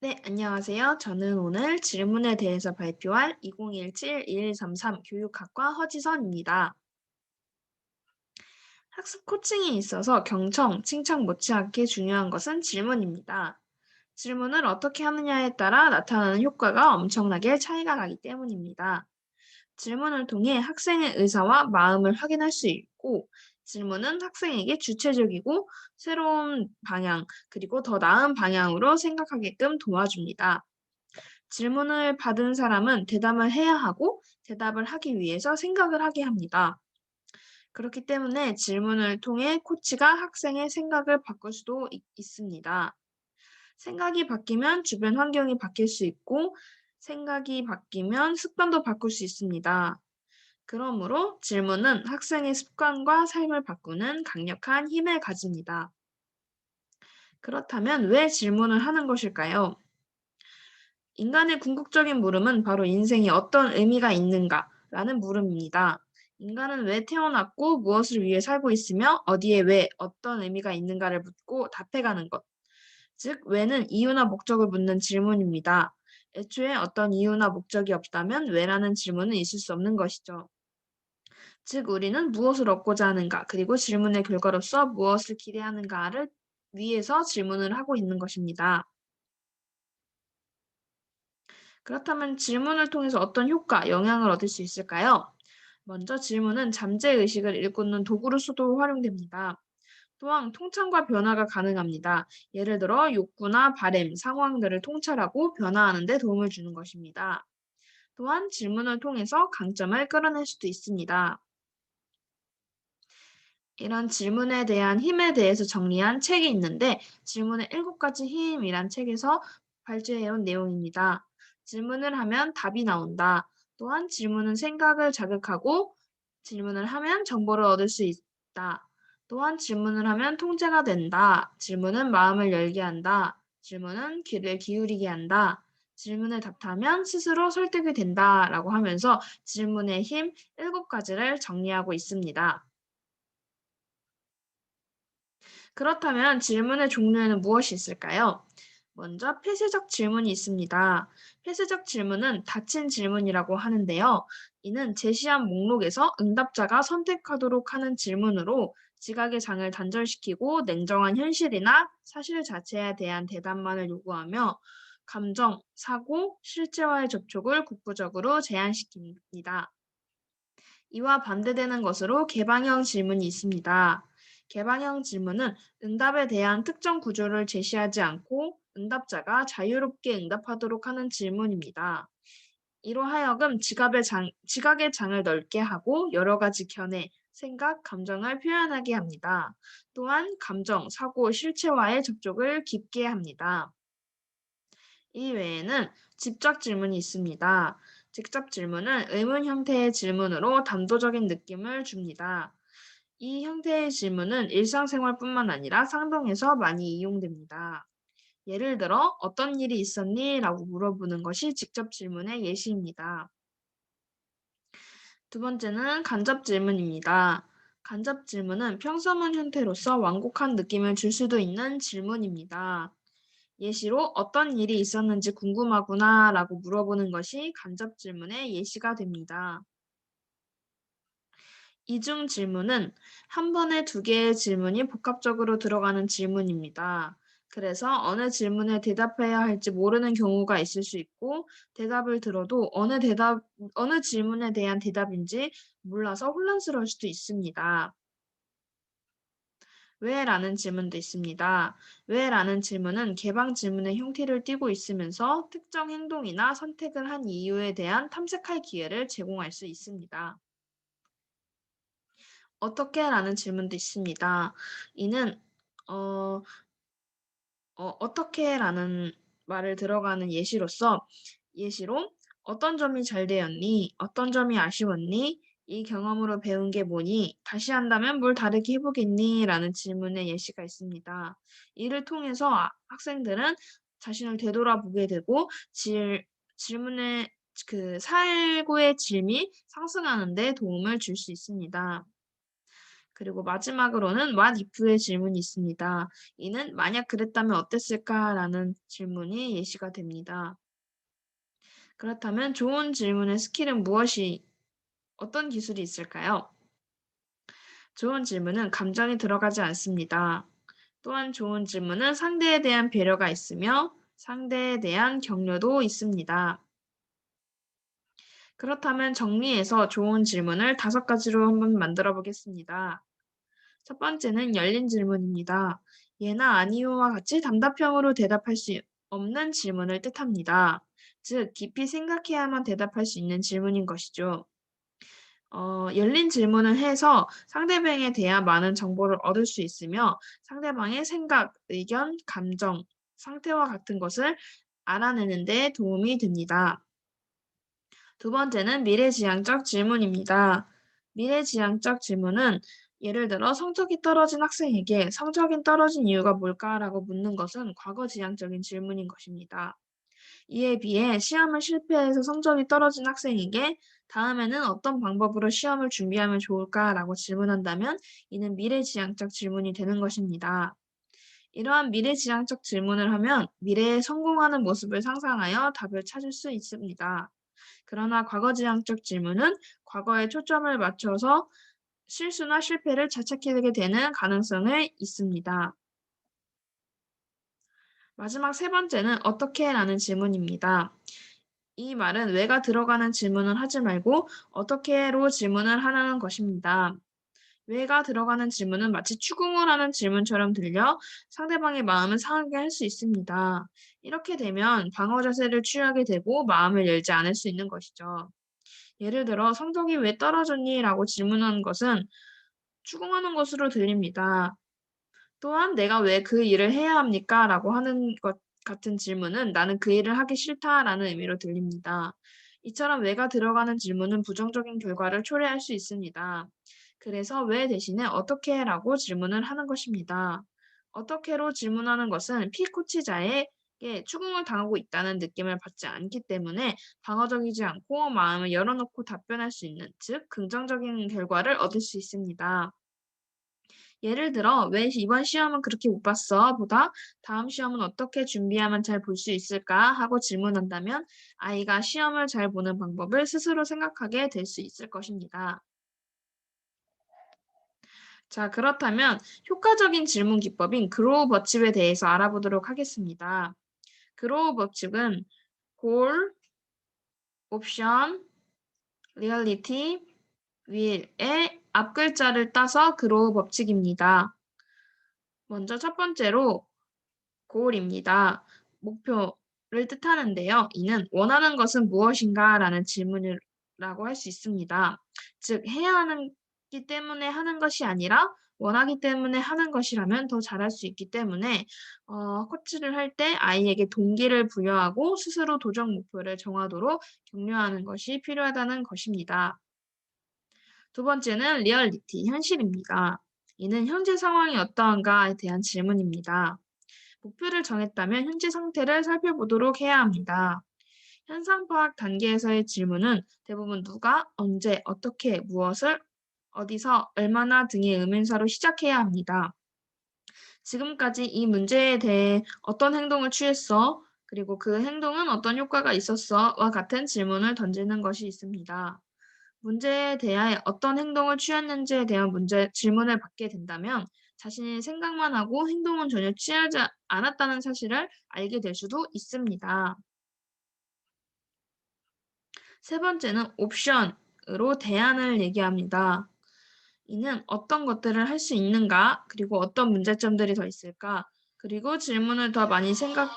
네, 안녕하세요. 저는 오늘 질문에 대해서 발표할 2017-1133 교육학과 허지선입니다. 학습 코칭에 있어서 경청, 칭찬 못지않게 중요한 것은 질문입니다. 질문을 어떻게 하느냐에 따라 나타나는 효과가 엄청나게 차이가 나기 때문입니다. 질문을 통해 학생의 의사와 마음을 확인할 수 있고, 질문은 학생에게 주체적이고 새로운 방향, 그리고 더 나은 방향으로 생각하게끔 도와줍니다. 질문을 받은 사람은 대답을 해야 하고 대답을 하기 위해서 생각을 하게 합니다. 그렇기 때문에 질문을 통해 코치가 학생의 생각을 바꿀 수도 있습니다. 생각이 바뀌면 주변 환경이 바뀔 수 있고 생각이 바뀌면 습관도 바꿀 수 있습니다. 그러므로 질문은 학생의 습관과 삶을 바꾸는 강력한 힘을 가집니다. 그렇다면 왜 질문을 하는 것일까요? 인간의 궁극적인 물음은 바로 인생에 어떤 의미가 있는가라는 물음입니다. 인간은 왜 태어났고 무엇을 위해 살고 있으며 어디에 왜 어떤 의미가 있는가를 묻고 답해가는 것. 즉, 왜는 이유나 목적을 묻는 질문입니다. 애초에 어떤 이유나 목적이 없다면 왜라는 질문은 있을 수 없는 것이죠. 즉, 우리는 무엇을 얻고자 하는가, 그리고 질문의 결과로서 무엇을 기대하는가를 위해서 질문을 하고 있는 것입니다. 그렇다면 질문을 통해서 어떤 효과, 영향을 얻을 수 있을까요? 먼저 질문은 잠재의식을 일컫는 도구로서도 활용됩니다. 또한 통찰과 변화가 가능합니다. 예를 들어 욕구나 바램, 상황들을 통찰하고 변화하는 데 도움을 주는 것입니다. 또한 질문을 통해서 강점을 끌어낼 수도 있습니다. 이런 질문에 대한 힘에 대해서 정리한 책이 있는데 질문의 7가지 힘이란 책에서 발췌해온 내용입니다. 질문을 하면 답이 나온다. 또한 질문은 생각을 자극하고 질문을 하면 정보를 얻을 수 있다. 또한 질문을 하면 통제가 된다. 질문은 마음을 열게 한다. 질문은 귀를 기울이게 한다. 질문을 답하면 스스로 설득이 된다. 라고 하면서 질문의 힘 7가지를 정리하고 있습니다. 그렇다면 질문의 종류에는 무엇이 있을까요? 먼저 폐쇄적 질문이 있습니다. 폐쇄적 질문은 닫힌 질문이라고 하는데요. 이는 제시한 목록에서 응답자가 선택하도록 하는 질문으로 지각의 장을 단절시키고 냉정한 현실이나 사실 자체에 대한 대답만을 요구하며 감정, 사고, 실제와의 접촉을 국부적으로 제한시킵니다. 이와 반대되는 것으로 개방형 질문이 있습니다. 개방형 질문은 응답에 대한 특정 구조를 제시하지 않고 응답자가 자유롭게 응답하도록 하는 질문입니다. 이로 하여금 지각의 장을 넓게 하고 여러 가지 견해, 생각, 감정을 표현하게 합니다. 또한 감정, 사고, 실체와의 접촉을 깊게 합니다. 이 외에는 직접 질문이 있습니다. 직접 질문은 의문 형태의 질문으로 담도적인 느낌을 줍니다. 이 형태의 질문은 일상생활뿐만 아니라 상동에서 많이 이용됩니다. 예를 들어, 어떤 일이 있었니? 라고 물어보는 것이 직접 질문의 예시입니다. 두 번째는 간접 질문입니다. 간접 질문은 평서문 형태로서 완곡한 느낌을 줄 수도 있는 질문입니다. 예시로 어떤 일이 있었는지 궁금하구나 라고 물어보는 것이 간접 질문의 예시가 됩니다. 이중 질문은 한 번에 두 개의 질문이 복합적으로 들어가는 질문입니다. 그래서 어느 질문에 대답해야 할지 모르는 경우가 있을 수 있고, 대답을 들어도 어느 질문에 대한 대답인지 몰라서 혼란스러울 수도 있습니다. 왜? 라는 질문도 있습니다. 왜? 라는 질문은 개방 질문의 형태를 띠고 있으면서 특정 행동이나 선택을 한 이유에 대한 탐색할 기회를 제공할 수 있습니다. 어떻게? 라는 질문도 있습니다. 이는 어, 어떻게? 라는 말을 들어가는 예시로 어떤 점이 잘 되었니? 어떤 점이 아쉬웠니? 이 경험으로 배운 게 뭐니? 다시 한다면 뭘 다르게 해보겠니? 라는 질문의 예시가 있습니다. 이를 통해서 학생들은 자신을 되돌아보게 되고 질문의 살고의 질이 상승하는 데 도움을 줄 수 있습니다. 그리고 마지막으로는 what if의 질문이 있습니다. 이는 만약 그랬다면 어땠을까라는 질문이 예시가 됩니다. 그렇다면 좋은 질문의 스킬은 어떤 기술이 있을까요? 좋은 질문은 감정이 들어가지 않습니다. 또한 좋은 질문은 상대에 대한 배려가 있으며 상대에 대한 격려도 있습니다. 그렇다면 정리해서 좋은 질문을 5가지로 한번 만들어 보겠습니다. 첫 번째는 열린 질문입니다. 예나 아니요와 같이 단답형으로 대답할 수 없는 질문을 뜻합니다. 즉, 깊이 생각해야만 대답할 수 있는 질문인 것이죠. 열린 질문을 해서 상대방에 대한 많은 정보를 얻을 수 있으며 상대방의 생각, 의견, 감정, 상태와 같은 것을 알아내는 데 도움이 됩니다. 두 번째는 미래지향적 질문입니다. 미래지향적 질문은 예를 들어 성적이 떨어진 학생에게 성적이 떨어진 이유가 뭘까라고 묻는 것은 과거지향적인 질문인 것입니다. 이에 비해 시험을 실패해서 성적이 떨어진 학생에게 다음에는 어떤 방법으로 시험을 준비하면 좋을까라고 질문한다면 이는 미래지향적 질문이 되는 것입니다. 이러한 미래지향적 질문을 하면 미래에 성공하는 모습을 상상하여 답을 찾을 수 있습니다. 그러나 과거지향적 질문은 과거에 초점을 맞춰서 실수나 실패를 자책하게 되는 가능성이 있습니다. 마지막 세 번째는 어떻게? 라는 질문입니다. 이 말은 왜가 들어가는 질문을 하지 말고 어떻게로 질문을 하라는 것입니다. 왜가 들어가는 질문은 마치 추궁을 하는 질문처럼 들려 상대방의 마음을 상하게 할 수 있습니다. 이렇게 되면 방어 자세를 취하게 되고 마음을 열지 않을 수 있는 것이죠. 예를 들어 성적이 왜 떨어졌니? 라고 질문하는 것은 추궁하는 것으로 들립니다. 또한 내가 왜 그 일을 해야 합니까? 라고 하는 것 같은 질문은 나는 그 일을 하기 싫다라는 의미로 들립니다. 이처럼 왜가 들어가는 질문은 부정적인 결과를 초래할 수 있습니다. 그래서 왜 대신에 어떻게 라고 질문을 하는 것입니다. 어떻게로 질문하는 것은 피고치자에게 추궁을 당하고 있다는 느낌을 받지 않기 때문에 방어적이지 않고 마음을 열어놓고 답변할 수 있는, 즉 긍정적인 결과를 얻을 수 있습니다. 예를 들어 "왜 이번 시험은 그렇게 못 봤어?" 보다 "다음 시험은 어떻게 준비하면 잘 볼 수 있을까?" 하고 질문한다면 아이가 시험을 잘 보는 방법을 스스로 생각하게 될 수 있을 것입니다. 자, 그렇다면 효과적인 질문 기법인 그로우 법칙에 대해서 알아보도록 하겠습니다. 그로우 법칙은 골, 옵션, 리얼리티, 윌의 앞글자를 따서 그로우 법칙입니다. 먼저 첫 번째로 goal입니다. 목표를 뜻하는데요. 이는 원하는 것은 무엇인가? 라는 질문이라고 할 수 있습니다. 즉, 해야 하기 때문에 하는 것이 아니라 원하기 때문에 하는 것이라면 더 잘할 수 있기 때문에 코치를 할 때 아이에게 동기를 부여하고 스스로 도전 목표를 정하도록 격려하는 것이 필요하다는 것입니다. 두 번째는 리얼리티, 현실입니다. 이는 현재 상황이 어떠한가에 대한 질문입니다. 목표를 정했다면 현재 상태를 살펴보도록 해야 합니다. 현상 파악 단계에서의 질문은 대부분 누가, 언제, 어떻게, 무엇을, 어디서, 얼마나 등의 의문사로 시작해야 합니다. 지금까지 이 문제에 대해 어떤 행동을 취했어? 그리고 그 행동은 어떤 효과가 있었어? 와 같은 질문을 던지는 것이 있습니다. 문제에 대해 어떤 행동을 취했는지에 대한 질문을 받게 된다면 자신이 생각만 하고 행동은 전혀 취하지 않았다는 사실을 알게 될 수도 있습니다. 세 번째는 옵션으로 대안을 얘기합니다. 이는 어떤 것들을 할 수 있는가, 그리고 어떤 문제점들이 더 있을까, 그리고 질문을 더 많이 생각하게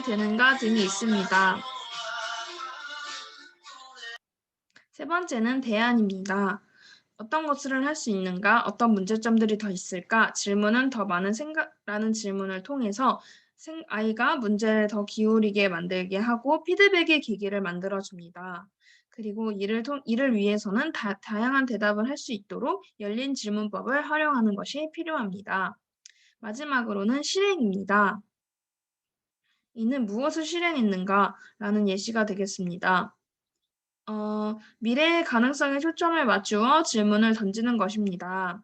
되는가 등이 있습니다. 세 번째는 대안입니다. 어떤 것을 할 수 있는가, 어떤 문제점들이 더 있을까, 질문은 더 많은 생각라는 질문을 통해서 아이가 문제를 더 기울이게 만들게 하고 피드백의 계기를 만들어줍니다. 그리고 이를 위해서는 다양한 대답을 할 수 있도록 열린 질문법을 활용하는 것이 필요합니다. 마지막으로는 실행입니다. 이는 무엇을 실행했는가 라는 예시가 되겠습니다. 미래의 가능성에 초점을 맞추어 질문을 던지는 것입니다.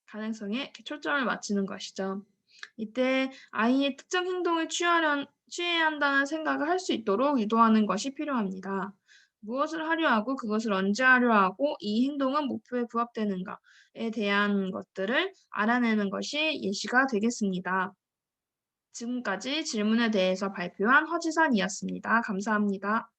가능성에 이렇게 초점을 맞추는 것이죠. 이때 아이의 특정 행동을 취해야 한다는 생각을 할 수 있도록 유도하는 것이 필요합니다. 무엇을 하려 하고 그것을 언제 하려 하고 이 행동은 목표에 부합되는가에 대한 것들을 알아내는 것이 예시가 되겠습니다. 지금까지 질문에 대해서 발표한 허지선이었습니다. 감사합니다.